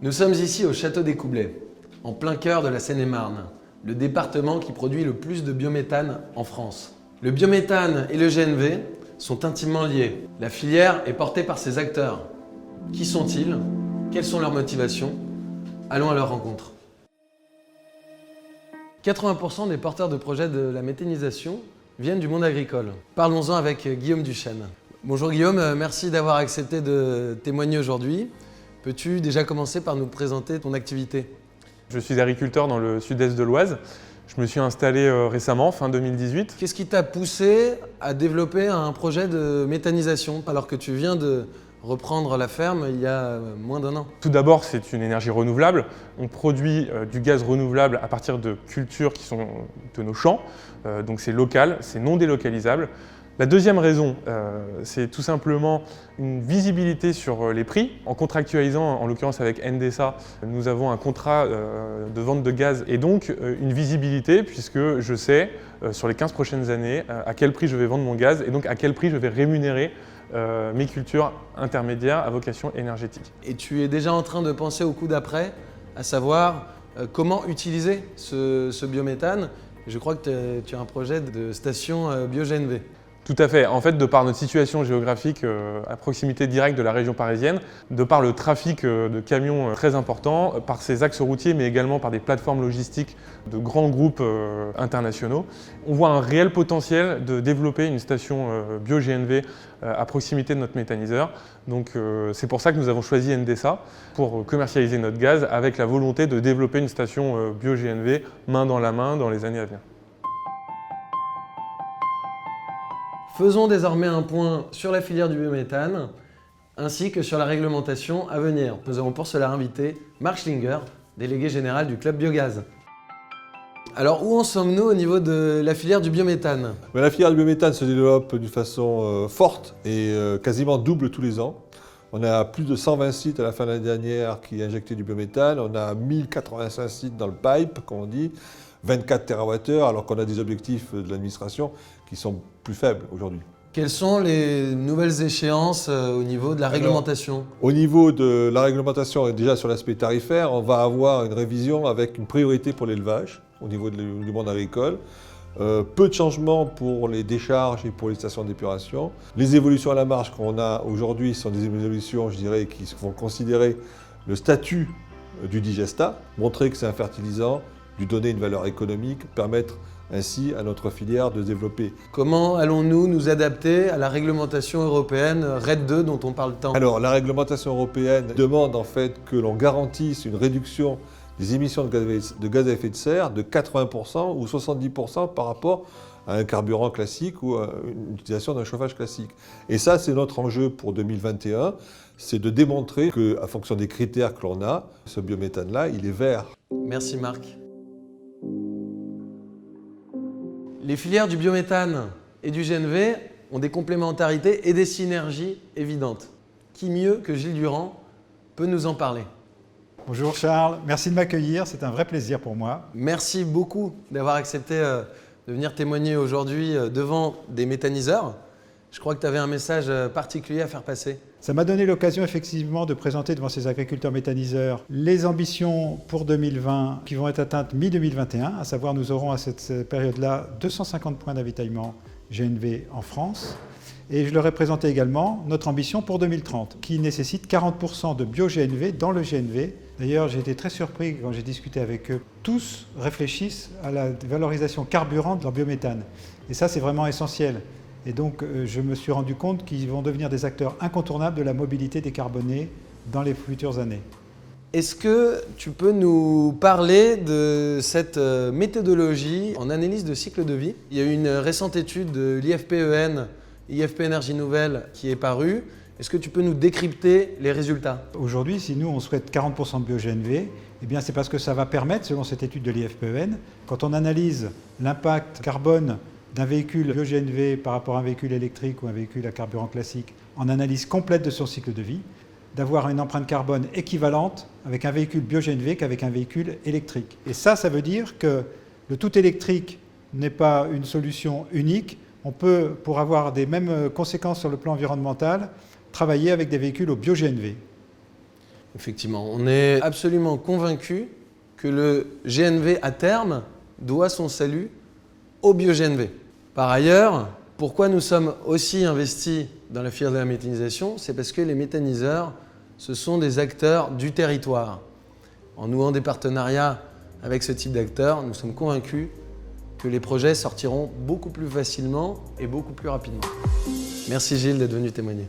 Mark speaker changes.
Speaker 1: Nous sommes ici au Château des Coublets, en plein cœur de la Seine-et-Marne, le département qui produit le plus de biométhane en France. Le biométhane et le GNV sont intimement liés. La filière est portée par ses acteurs. Qui sont-ils? Quelles sont leurs motivations? Allons à leur rencontre. 80% des porteurs de projets de la méthanisation viennent du monde agricole. Parlons-en avec Guillaume Duchesne. Bonjour Guillaume, merci d'avoir accepté de témoigner aujourd'hui. Peux-tu déjà commencer par nous présenter ton activité?
Speaker 2: Je suis agriculteur dans le sud-est de l'Oise. Je me suis installé récemment, fin 2018.
Speaker 1: Qu'est-ce qui t'a poussé à développer un projet de méthanisation alors que tu viens de reprendre la ferme il y a moins d'un an?
Speaker 2: Tout d'abord, c'est une énergie renouvelable. On produit du gaz renouvelable à partir de cultures qui sont de nos champs. Donc c'est local, c'est non délocalisable. La deuxième raison, c'est tout simplement une visibilité sur les prix. En contractualisant, en l'occurrence avec Endesa, nous avons un contrat de vente de gaz et donc une visibilité puisque je sais sur les 15 prochaines années à quel prix je vais vendre mon gaz et donc à quel prix je vais rémunérer mes cultures intermédiaires à vocation énergétique.
Speaker 1: Et tu es déjà en train de penser au coup d'après, à savoir comment utiliser ce biométhane. Je crois que tu as un projet de station bio-GNV.
Speaker 2: Tout à fait. En fait, de par notre situation géographique à proximité directe de la région parisienne, de par le trafic de camions très important, par ces axes routiers, mais également par des plateformes logistiques de grands groupes internationaux, on voit un réel potentiel de développer une station bio-GNV à proximité de notre méthaniseur. Donc c'est pour ça que nous avons choisi Endesa pour commercialiser notre gaz avec la volonté de développer une station bio-GNV main dans la main dans les années à venir.
Speaker 1: Faisons désormais un point sur la filière du biométhane ainsi que sur la réglementation à venir. Nous avons pour cela invité Marc Schlinger, délégué général du Club Biogaz. Alors où en sommes-nous au niveau de la filière du biométhane?
Speaker 3: La filière du biométhane se développe d'une façon forte et quasiment double tous les ans. On a plus de 120 sites à la fin de l'année dernière qui injectaient du biométhane. On a 1085 sites dans le pipe, comme on dit, 24 TWh, alors qu'on a des objectifs de l'administration qui sont plus faibles aujourd'hui.
Speaker 1: Quelles sont les nouvelles échéances au niveau de la réglementation?
Speaker 3: Au niveau de la réglementation et déjà sur l'aspect tarifaire, on va avoir une révision avec une priorité pour l'élevage au niveau du monde agricole. Peu de changements pour les décharges et pour les stations d'épuration. Les évolutions à la marge qu'on a aujourd'hui sont des évolutions, je dirais, qui vont considérer le statut du digestat, montrer que c'est un fertilisant, lui donner une valeur économique, permettre ainsi à notre filière de se développer.
Speaker 1: Comment allons-nous nous adapter à la réglementation européenne RED II dont on parle tant?
Speaker 3: Alors la réglementation européenne demande en fait que l'on garantisse une réduction des émissions de gaz à effet de serre de 80% ou 70% par rapport à un carburant classique ou à une utilisation d'un chauffage classique. Et ça, c'est notre enjeu pour 2021, c'est de démontrer qu'à fonction des critères que l'on a, ce biométhane-là, il est vert.
Speaker 1: Merci Marc. Les filières du biométhane et du GNV ont des complémentarités et des synergies évidentes. Qui mieux que Gilles Durand peut nous en parler?
Speaker 4: Bonjour Charles, merci de m'accueillir, c'est un vrai plaisir pour moi.
Speaker 1: Merci beaucoup d'avoir accepté de venir témoigner aujourd'hui devant des méthaniseurs. Je crois que tu avais un message particulier à faire passer.
Speaker 4: Ça m'a donné l'occasion effectivement de présenter devant ces agriculteurs méthaniseurs les ambitions pour 2020 qui vont être atteintes mi-2021, à savoir nous aurons à cette période-là 250 points d'avitaillement GNV en France. Et je leur ai présenté également notre ambition pour 2030 qui nécessite 40% de bio-GNV dans le GNV. D'ailleurs, j'ai été très surpris quand j'ai discuté avec eux. Tous réfléchissent à la valorisation carburant de leur biométhane. Et ça, c'est vraiment essentiel. Et donc, je me suis rendu compte qu'ils vont devenir des acteurs incontournables de la mobilité décarbonée dans les futures années.
Speaker 1: Est-ce que tu peux nous parler de cette méthodologie en analyse de cycle de vie? Il y a eu une récente étude de l'IFP-EN, IFP Énergie Nouvelle, qui est parue. Est-ce que tu peux nous décrypter les résultats?
Speaker 4: Aujourd'hui, si nous, on souhaite 40% de bio-GNV, eh bien, c'est parce que ça va permettre, selon cette étude de l'IFP-EN, quand on analyse l'impact carbone d'un véhicule bio-GNV par rapport à un véhicule électrique ou un véhicule à carburant classique, en analyse complète de son cycle de vie, d'avoir une empreinte carbone équivalente avec un véhicule bio-GNV qu'avec un véhicule électrique. Et ça veut dire que le tout électrique n'est pas une solution unique. On peut, pour avoir des mêmes conséquences sur le plan environnemental, travailler avec des véhicules au bio-GNV.
Speaker 1: Effectivement, on est absolument convaincu que le GNV à terme doit son salut au bio-GNV. Par ailleurs, pourquoi nous sommes aussi investis dans la filière de la méthanisation? C'est parce que les méthaniseurs, ce sont des acteurs du territoire. En nouant des partenariats avec ce type d'acteurs, nous sommes convaincus que les projets sortiront beaucoup plus facilement et beaucoup plus rapidement. Merci Gilles d'être venu témoigner.